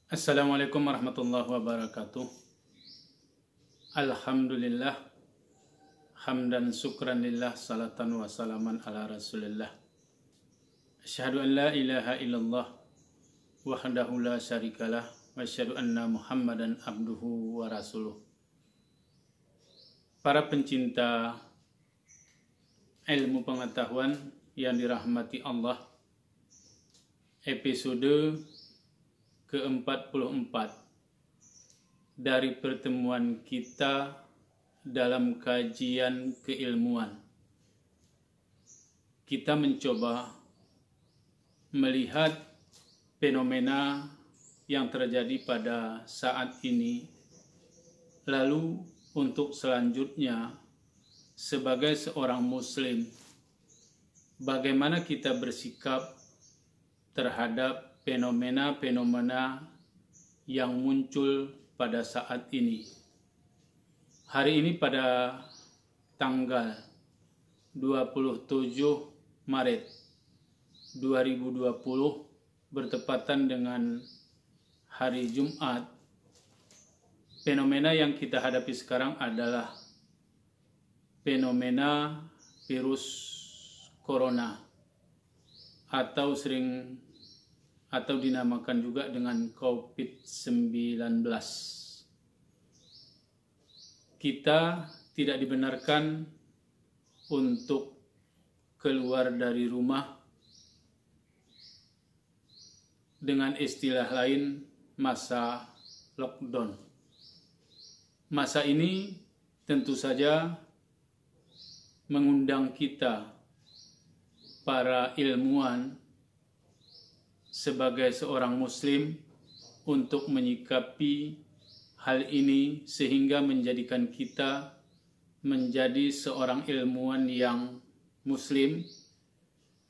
Assalamualaikum warahmatullahi wabarakatuh. Alhamdulillah, hamdan syukran lillah, salatan wa salaman ala rasulillah. Asyhadu an la ilaha illallah wahdahu la syarikalah wa asyhadu anna muhammadan abduhu wa rasuluh. Para pencinta ilmu pengetahuan yang dirahmati Allah, episode ke-44 dari pertemuan kita dalam kajian keilmuan. Kita mencoba melihat fenomena yang terjadi pada saat ini, lalu untuk selanjutnya sebagai seorang muslim, bagaimana kita bersikap terhadap fenomena-fenomena yang muncul pada saat ini. Hari ini pada tanggal 27 Maret 2020 bertepatan dengan hari Jumat. Fenomena yang kita hadapi sekarang adalah fenomena virus corona atau dinamakan juga dengan COVID-19. Kita tidak dibenarkan untuk keluar dari rumah, dengan istilah lain masa lockdown. Masa ini tentu saja mengundang kita, para ilmuwan, sebagai seorang muslim untuk menyikapi hal ini sehingga menjadikan kita menjadi seorang ilmuwan yang muslim.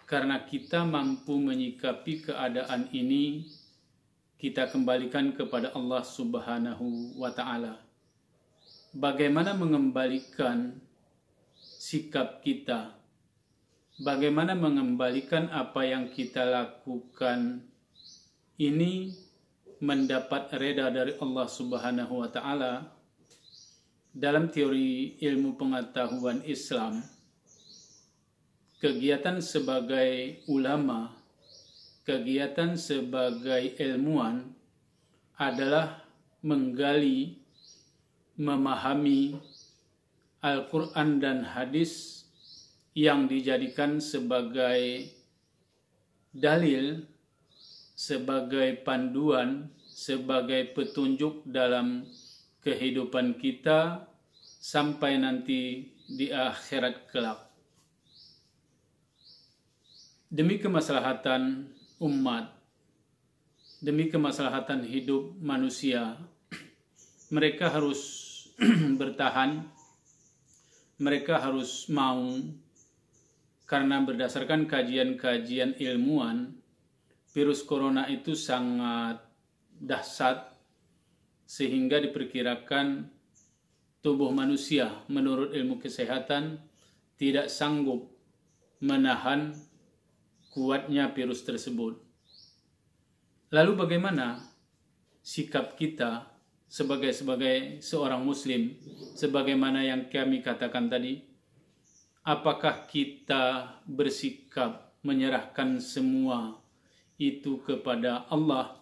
Karena kita mampu menyikapi keadaan ini, kita kembalikan kepada Allah Subhanahu wa Ta'ala. Bagaimana mengembalikan sikap kita? Bagaimana mengembalikan apa yang kita lakukan ini mendapat reda dari Allah Subhanahu wa Ta'ala? Dalam teori ilmu pengetahuan Islam, kegiatan sebagai ulama, kegiatan sebagai ilmuwan adalah menggali, memahami Al-Quran dan hadis yang dijadikan sebagai dalil, sebagai panduan, sebagai petunjuk dalam kehidupan kita sampai nanti di akhirat kelak. Demi kemaslahatan umat, demi kemaslahatan hidup manusia, mereka harus bertahan, mereka harus mau. Karena berdasarkan kajian-kajian ilmuwan, virus corona itu sangat dahsyat sehingga diperkirakan tubuh manusia menurut ilmu kesehatan tidak sanggup menahan kuatnya virus tersebut. Lalu bagaimana sikap kita sebagai seorang muslim, sebagaimana yang kami katakan tadi? Apakah kita bersikap menyerahkan semua itu kepada Allah?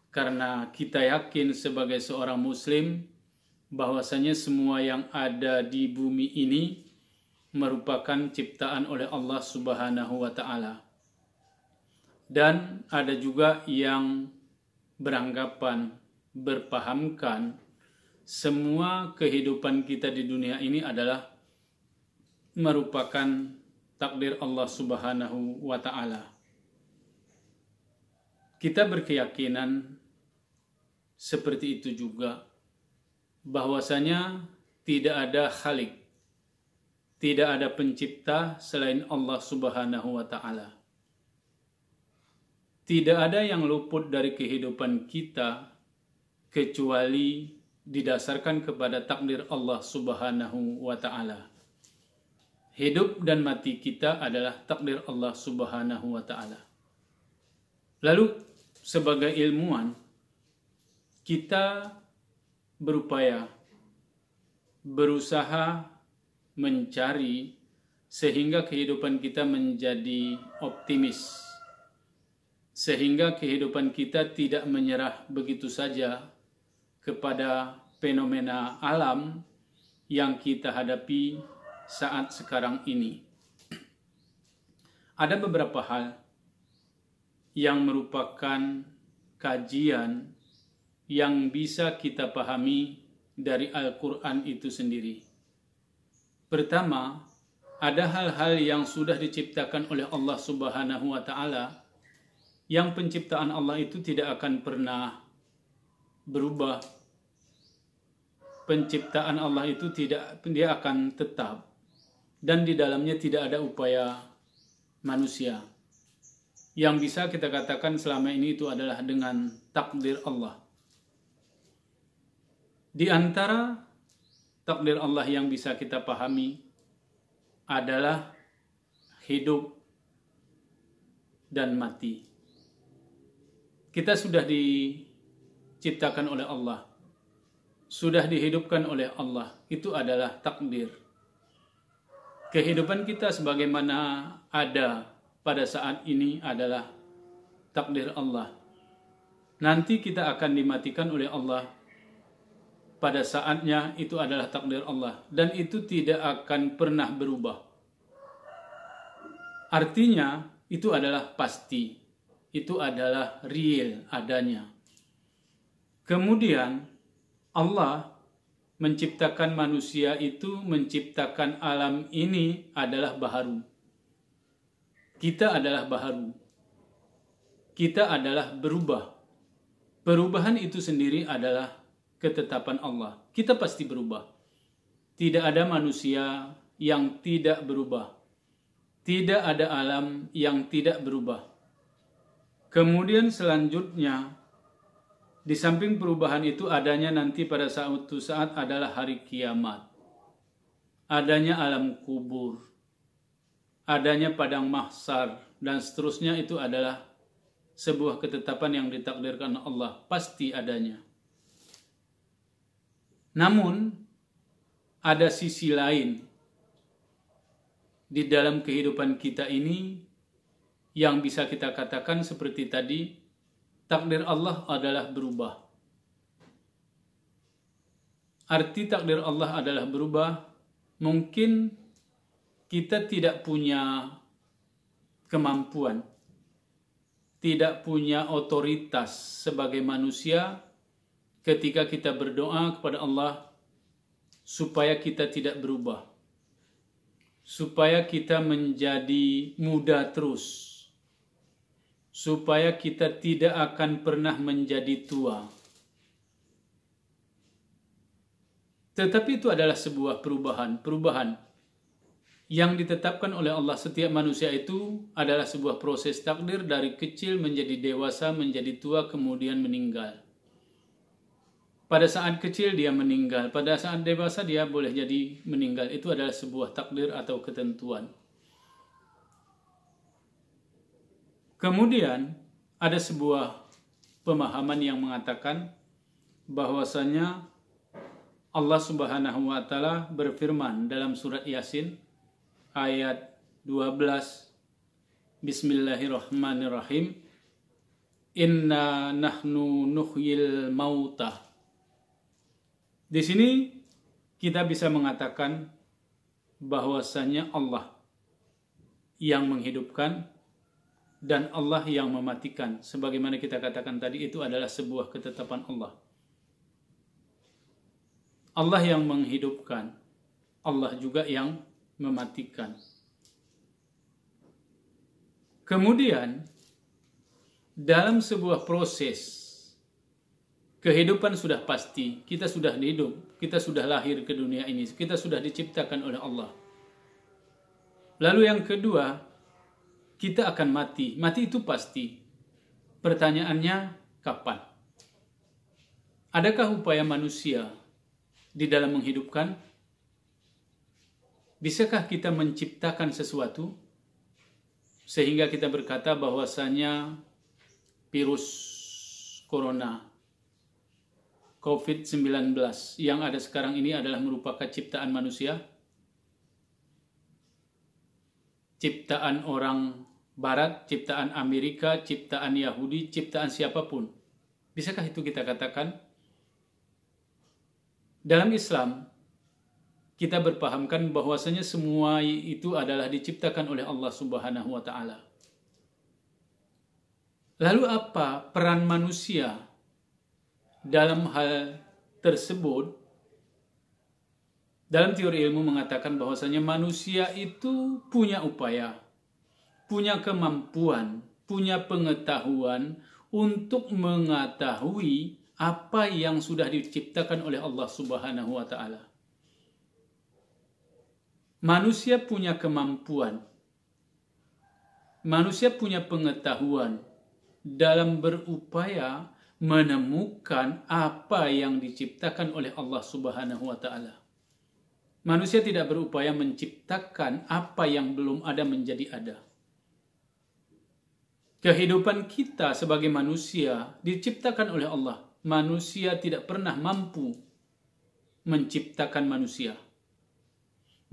Karena kita yakin sebagai seorang muslim bahwasanya semua yang ada di bumi ini merupakan ciptaan oleh Allah Subhanahu wa Ta'ala. Dan ada juga yang beranggapan, berpahamkan semua kehidupan kita di dunia ini adalah merupakan takdir Allah Subhanahu wa Ta'ala. Kita berkeyakinan seperti itu juga, bahwasanya tidak ada khalik, tidak ada pencipta selain Allah Subhanahu wa Ta'ala. Tidak ada yang luput dari kehidupan kita kecuali didasarkan kepada takdir Allah Subhanahu wa Ta'ala. Hidup dan mati kita adalah takdir Allah Subhanahu wa Ta'ala. Lalu sebagai ilmuwan, kita berupaya, berusaha mencari sehingga kehidupan kita menjadi optimis, sehingga kehidupan kita tidak menyerah begitu saja kepada fenomena alam yang kita hadapi saat sekarang ini. Ada beberapa hal yang merupakan kajian yang bisa kita pahami dari Al-Quran itu sendiri. Pertama, ada hal-hal yang sudah diciptakan oleh Allah Subhanahu wa Ta'ala, yang penciptaan Allah itu tidak akan pernah berubah. Penciptaan Allah itu dia akan tetap, dan di dalamnya tidak ada upaya manusia. Yang bisa kita katakan selama ini itu adalah dengan takdir Allah. Di antara takdir Allah yang bisa kita pahami adalah hidup dan mati. Kita sudah diciptakan oleh Allah, sudah dihidupkan oleh Allah. Itu adalah takdir. Kehidupan kita sebagaimana ada pada saat ini adalah takdir Allah. Nanti kita akan dimatikan oleh Allah pada saatnya, itu adalah takdir Allah, dan itu tidak akan pernah berubah. Artinya itu adalah pasti, itu adalah real adanya. Kemudian Allah menciptakan manusia itu, menciptakan alam ini adalah baharu. Kita adalah baharu. Kita adalah berubah. Perubahan itu sendiri adalah ketetapan Allah. Kita pasti berubah. Tidak ada manusia yang tidak berubah. Tidak ada alam yang tidak berubah. Kemudian selanjutnya, di samping perubahan itu adanya nanti pada suatu saat adalah hari kiamat. Adanya alam kubur. Adanya padang mahsyar, dan seterusnya. Itu adalah sebuah ketetapan yang ditakdirkan Allah. Pasti adanya. Namun, ada sisi lain di dalam kehidupan kita ini yang bisa kita katakan seperti tadi, takdir Allah adalah berubah. Arti takdir Allah adalah berubah, mungkin kita tidak punya kemampuan, tidak punya otoritas sebagai manusia ketika kita berdoa kepada Allah supaya kita tidak berubah, supaya kita menjadi muda terus, supaya kita tidak akan pernah menjadi tua. Tetapi itu adalah sebuah perubahan yang ditetapkan oleh Allah. Setiap manusia itu adalah sebuah proses takdir, dari kecil menjadi dewasa, menjadi tua, kemudian meninggal. Pada saat kecil dia meninggal, pada saat dewasa dia boleh jadi meninggal. Itu adalah sebuah takdir atau ketentuan. Kemudian ada sebuah pemahaman yang mengatakan bahwasanya Allah Subhanahu wa Ta'ala berfirman dalam surat Yasin ayat 12, Bismillahirrahmanirrahim, Inna nahnu nuhyil mautah. Di sini kita bisa mengatakan bahwasanya Allah yang menghidupkan dan Allah yang mematikan. Sebagaimana kita katakan tadi, itu adalah sebuah ketetapan Allah. Allah yang menghidupkan, Allah juga yang mematikan. Kemudian dalam sebuah proses kehidupan sudah pasti, kita sudah hidup, kita sudah lahir ke dunia ini, kita sudah diciptakan oleh Allah. Lalu yang kedua, kita akan mati. Mati itu pasti. Pertanyaannya, kapan? Adakah upaya manusia di dalam menghidupkan? Bisakah kita menciptakan sesuatu sehingga kita berkata bahwasanya virus corona COVID-19 yang ada sekarang ini adalah merupakan ciptaan manusia? Ciptaan orang Barat, ciptaan Amerika, ciptaan Yahudi, ciptaan siapapun. Bisakah itu kita katakan? Dalam Islam, kita berpahamkan bahwasanya semua itu adalah diciptakan oleh Allah Subhanahu wa Ta'ala. Lalu apa peran manusia dalam hal tersebut? Dalam teori ilmu mengatakan bahwasanya manusia itu punya upaya, punya kemampuan, punya pengetahuan untuk mengetahui apa yang sudah diciptakan oleh Allah Subhanahu wa Ta'ala. Manusia punya kemampuan, manusia punya pengetahuan dalam berupaya menemukan apa yang diciptakan oleh Allah Subhanahu wa Ta'ala. Manusia tidak berupaya menciptakan apa yang belum ada menjadi ada. Kehidupan kita sebagai manusia diciptakan oleh Allah. Manusia tidak pernah mampu menciptakan manusia.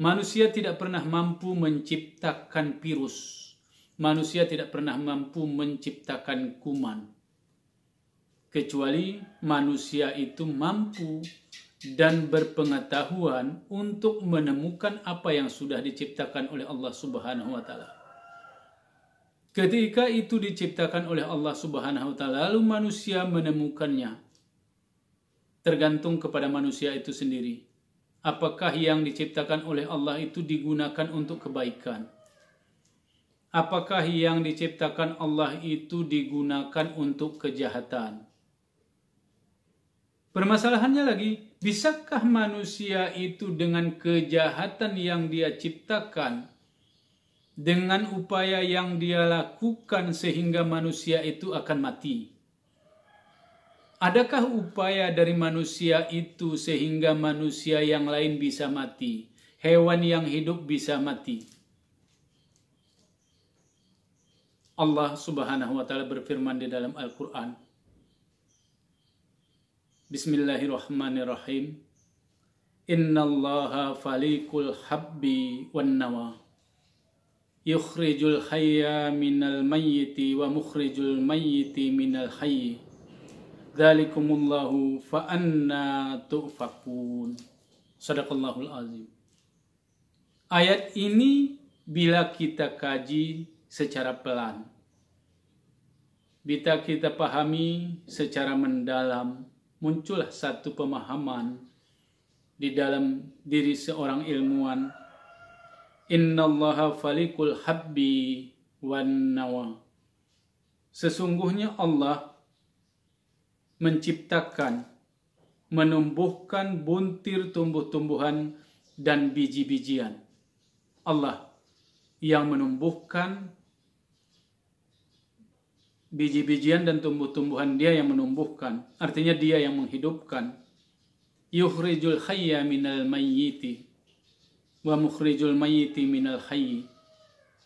Manusia tidak pernah mampu menciptakan virus. Manusia tidak pernah mampu menciptakan kuman. Kecuali manusia itu mampu dan berpengetahuan untuk menemukan apa yang sudah diciptakan oleh Allah Subhanahu wa Ta'ala. Ketika itu diciptakan oleh Allah Subhanahu wa Ta'ala, lalu manusia menemukannya. Tergantung kepada manusia itu sendiri. Apakah yang diciptakan oleh Allah itu digunakan untuk kebaikan? Apakah yang diciptakan Allah itu digunakan untuk kejahatan? Permasalahannya lagi, bisakah manusia itu dengan kejahatan yang dia ciptakan, dengan upaya yang dia lakukan sehingga manusia itu akan mati? Adakah upaya dari manusia itu sehingga manusia yang lain bisa mati? Hewan yang hidup bisa mati? Allah Subhanahu wa Ta'ala berfirman di dalam Al-Quran. Bismillahirrahmanirrahim. Innallaha falikul habbi wan nawa. Yukhrijul hayya minal mayyiti wa mukhrijul mayyiti minal hayyi. Dzalikumullahu fa anna tu'fakun. Shadaqallahul azim. Ayat ini bila kita kaji secara pelan, bila kita pahami secara mendalam, muncullah satu pemahaman di dalam diri seorang ilmuwan. Innallaha falikul habbi wan nawa. Sesungguhnya Allah menciptakan, menumbuhkan buntir tumbuh-tumbuhan dan biji-bijian. Allah yang menumbuhkan biji-bijian dan tumbuh-tumbuhan, dia yang menumbuhkan. Artinya dia yang menghidupkan. Yukhrijul hayya minal mayyiti wa mukhrijul mayyiti minal hayyi.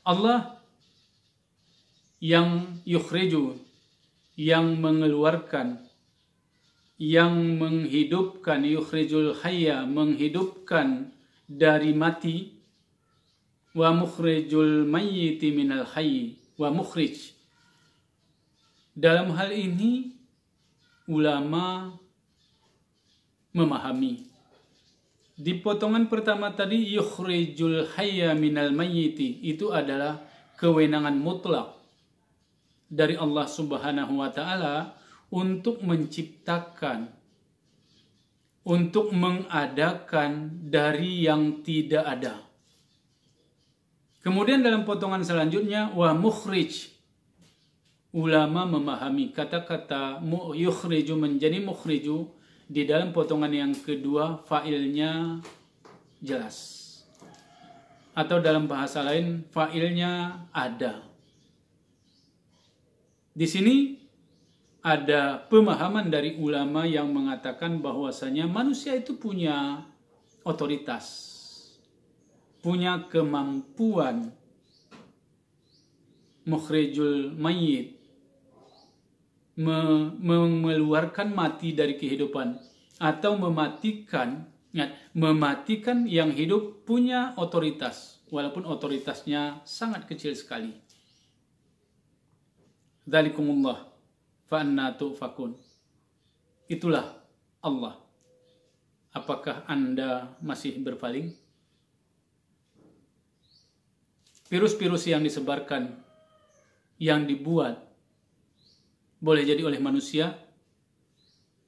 Allah yang yukhriju, yang mengeluarkan, yang menghidupkan. Yukhrijul hayya, menghidupkan dari mati. Wa mukhrijul mayyiti minal hayyi. Wa mukhrij. Dalam hal ini ulama memahami. Di potongan pertama tadi, yukhrijul hayya minal mayyiti, itu adalah kewenangan mutlak dari Allah Subhanahu wa Ta'ala untuk menciptakan, untuk mengadakan dari yang tidak ada. Kemudian dalam potongan selanjutnya, wa mukhrij. Ulama memahami kata-kata yukhriju menjadi mukhriju. Di dalam potongan yang kedua, fa'ilnya jelas. Atau dalam bahasa lain, fa'ilnya ada. Di sini ada pemahaman dari ulama yang mengatakan bahwasanya manusia itu punya otoritas, punya kemampuan. Mukhrijul mayyit, mengeluarkan mati dari kehidupan atau mematikan yang hidup punya otoritas, walaupun otoritasnya sangat kecil sekali. Dzalikumullah fa anna tu'fakun. Itulah Allah. Apakah Anda masih berpaling? Virus-virus yang disebarkan, yang dibuat, boleh jadi oleh manusia,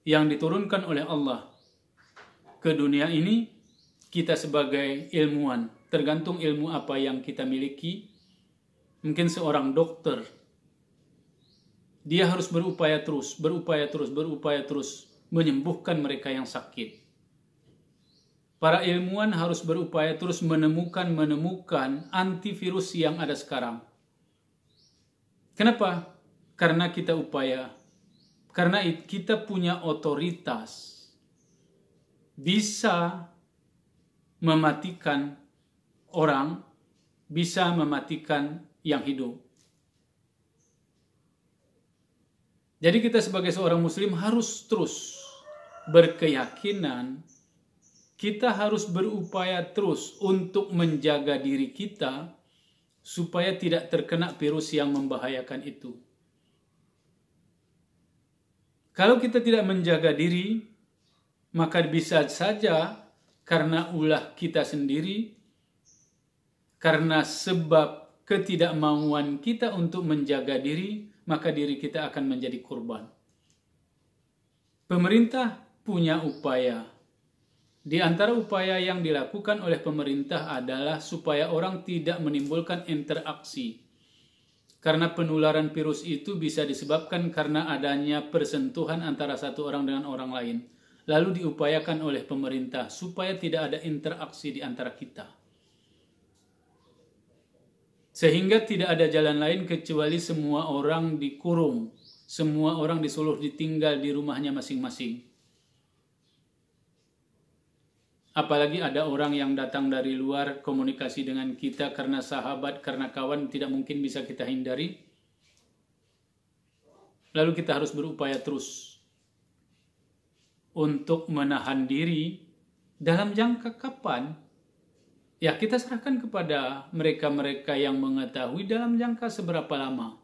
yang diturunkan oleh Allah ke dunia ini, kita sebagai ilmuwan, tergantung ilmu apa yang kita miliki. Mungkin seorang dokter, dia harus berupaya terus menyembuhkan mereka yang sakit. Para ilmuwan harus berupaya terus menemukan antivirus yang ada sekarang. Kenapa? Karena kita punya otoritas, bisa mematikan orang, bisa mematikan yang hidup. Jadi kita sebagai seorang muslim harus terus berkeyakinan, kita harus berupaya terus untuk menjaga diri kita supaya tidak terkena virus yang membahayakan itu. Kalau kita tidak menjaga diri, maka bisa saja karena ulah kita sendiri, karena sebab ketidakmauan kita untuk menjaga diri, maka diri kita akan menjadi korban. Pemerintah punya upaya. Di antara upaya yang dilakukan oleh pemerintah adalah supaya orang tidak menimbulkan interaksi. Karena penularan virus itu bisa disebabkan karena adanya persentuhan antara satu orang dengan orang lain. Lalu diupayakan oleh pemerintah supaya tidak ada interaksi di antara kita. Sehingga tidak ada jalan lain kecuali semua orang dikurung. Semua orang disuruh ditinggal di rumahnya masing-masing. Apalagi ada orang yang datang dari luar komunikasi dengan kita karena sahabat, karena kawan, tidak mungkin bisa kita hindari. Lalu kita harus berupaya terus untuk menahan diri dalam jangka kapan? Ya, kita serahkan kepada mereka-mereka yang mengetahui dalam jangka seberapa lama.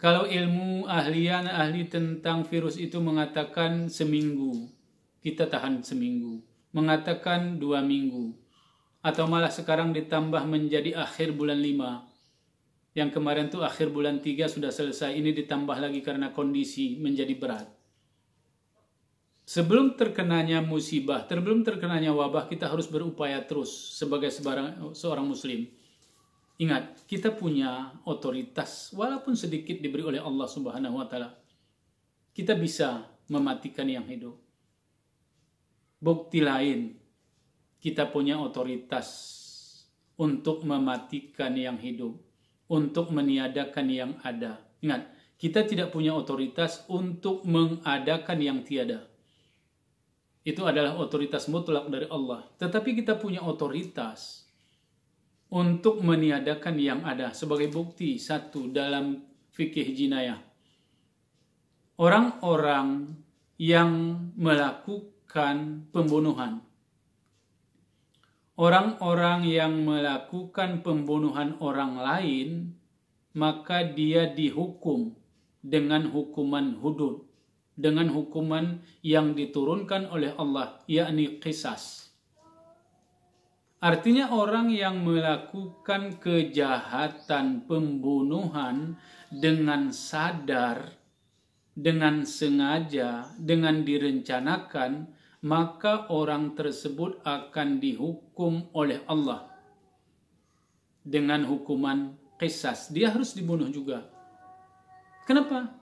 Kalau ilmu ahli tentang virus itu mengatakan seminggu, kita tahan seminggu. Mengatakan 2 minggu, atau malah sekarang ditambah menjadi akhir bulan 5. Yang kemarin tuh akhir bulan 3 sudah selesai, ini ditambah lagi karena kondisi menjadi berat. Sebelum terkenanya musibah, sebelum terkenanya wabah, kita harus berupaya terus sebagai seorang muslim. Ingat, kita punya otoritas, walaupun sedikit diberi oleh Allah Subhanahu wa Ta'ala. Kita bisa mematikan yang hidup. Bukti lain, kita punya otoritas untuk mematikan yang hidup, untuk meniadakan yang ada. Ingat, kita tidak punya otoritas untuk mengadakan yang tiada. Itu adalah otoritas mutlak dari Allah. Tetapi kita punya otoritas untuk meniadakan yang ada. Sebagai bukti, satu, dalam fikih jinayah. Orang-orang yang melakukan pembunuhan. Orang-orang yang melakukan pembunuhan orang lain, maka dia dihukum dengan hukuman hudud, dengan hukuman yang diturunkan oleh Allah, yakni qisas. Artinya orang yang melakukan kejahatan pembunuhan dengan sadar, dengan sengaja, dengan direncanakan, maka orang tersebut akan dihukum oleh Allah dengan hukuman qisas. Dia harus dibunuh juga. Kenapa?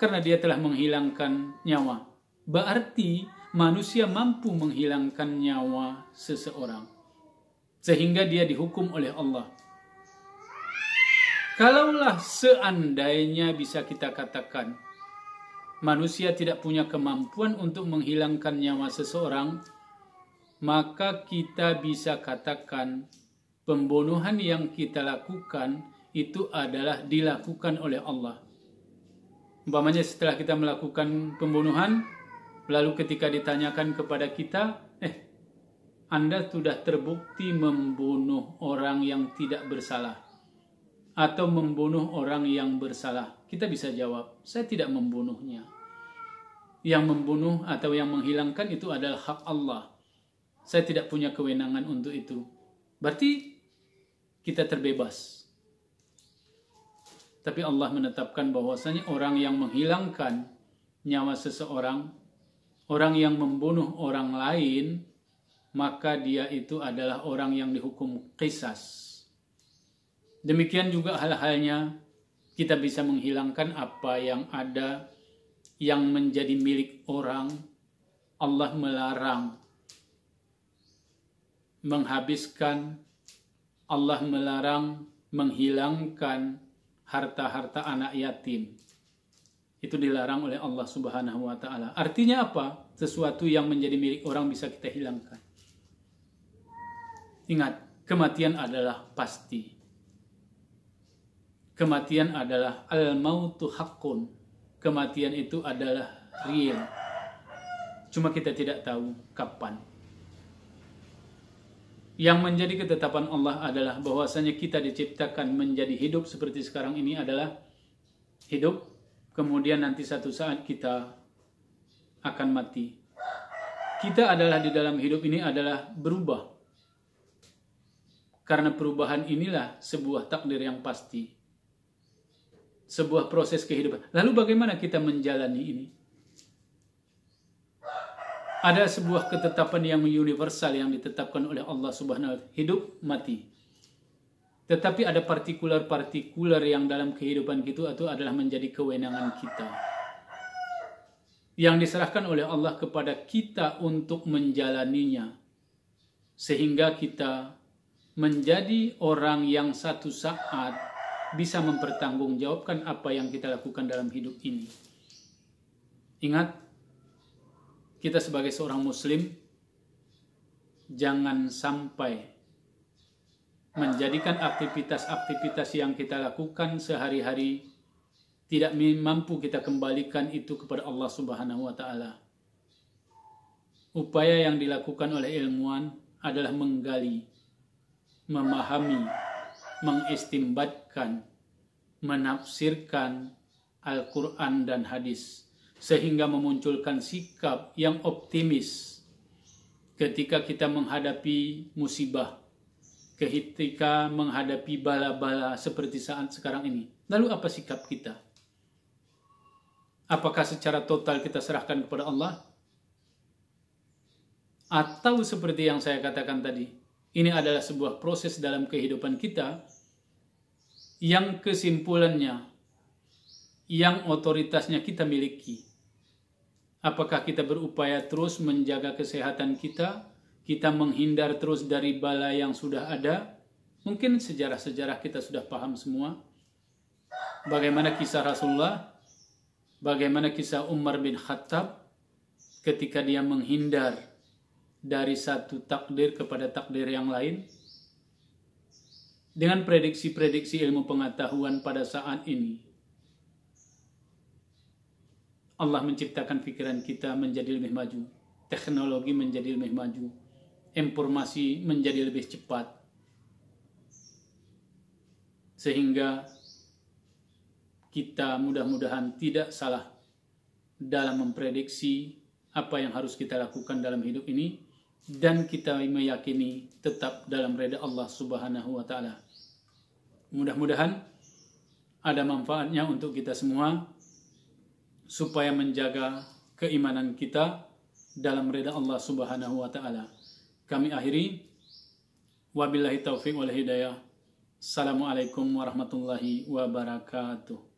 Karena dia telah menghilangkan nyawa. Berarti manusia mampu menghilangkan nyawa seseorang, sehingga dia dihukum oleh Allah. Kalaulah seandainya bisa kita katakan manusia tidak punya kemampuan untuk menghilangkan nyawa seseorang, maka kita bisa katakan pembunuhan yang kita lakukan itu adalah dilakukan oleh Allah. Umpamanya setelah kita melakukan pembunuhan, lalu ketika ditanyakan kepada kita, Anda sudah terbukti membunuh orang yang tidak bersalah atau membunuh orang yang bersalah. Kita bisa jawab, saya tidak membunuhnya. Yang membunuh atau yang menghilangkan itu adalah hak Allah. Saya tidak punya kewenangan untuk itu. Berarti kita terbebas. Tapi Allah menetapkan bahwasanya orang yang menghilangkan nyawa seseorang, orang yang membunuh orang lain, maka dia itu adalah orang yang dihukum qisas. Demikian juga hal-halnya kita bisa menghilangkan apa yang ada yang menjadi milik orang. Allah melarang menghabiskan, Allah melarang menghilangkan harta-harta anak yatim. Itu dilarang oleh Allah Subhanahu wa Ta'ala. Artinya apa? Sesuatu yang menjadi milik orang bisa kita hilangkan. Ingat, kematian adalah pasti. Kematian adalah al-mautu haqqun. Kematian itu adalah real. Cuma kita tidak tahu kapan. Yang menjadi ketetapan Allah adalah bahwasanya kita diciptakan menjadi hidup seperti sekarang ini adalah hidup, kemudian nanti satu saat kita akan mati. Kita adalah di dalam hidup ini adalah berubah. Karena perubahan inilah sebuah takdir yang pasti. Sebuah proses kehidupan. Lalu bagaimana kita menjalani ini? Ada sebuah ketetapan yang universal yang ditetapkan oleh Allah Subhanahu wa Ta'ala. Hidup, mati. Tetapi ada partikular-partikular yang dalam kehidupan kita itu adalah menjadi kewenangan kita. Yang diserahkan oleh Allah kepada kita untuk menjalaninya. Sehingga kita menjadi orang yang satu saat bisa mempertanggungjawabkan apa yang kita lakukan dalam hidup ini. Ingat, kita sebagai seorang muslim jangan sampai menjadikan aktivitas-aktivitas yang kita lakukan sehari-hari tidak mampu kita kembalikan itu kepada Allah Subhanahu wa Ta'ala. Upaya yang dilakukan oleh ilmuwan adalah menggali, memahami, mengistimbatkan, menafsirkan Al-Quran dan hadis, sehingga memunculkan sikap yang optimis ketika kita menghadapi musibah, ketika menghadapi bala-bala seperti saat sekarang ini. Lalu apa sikap kita? Apakah secara total kita serahkan kepada Allah? Atau seperti yang saya katakan tadi, ini adalah sebuah proses dalam kehidupan kita yang kesimpulannya, yang otoritasnya kita miliki. Apakah kita berupaya terus menjaga kesehatan kita, kita menghindar terus dari bala yang sudah ada? Mungkin sejarah-sejarah kita sudah paham semua. Bagaimana kisah Rasulullah, bagaimana kisah Umar bin Khattab ketika dia menghindar dari satu takdir kepada takdir yang lain. Dengan prediksi-prediksi ilmu pengetahuan pada saat ini, Allah menciptakan pikiran kita menjadi lebih maju, teknologi menjadi lebih maju, informasi menjadi lebih cepat, sehingga kita mudah-mudahan tidak salah dalam memprediksi apa yang harus kita lakukan dalam hidup ini, dan kita meyakini tetap dalam reda Allah Subhanahu wa Ta'ala. Mudah-mudahan ada manfaatnya untuk kita semua supaya menjaga keimanan kita dalam reda Allah Subhanahu wa Ta'ala. Kami akhiri, wabillahi taufiq wal hidayah. Assalamualaikum warahmatullahi wabarakatuh.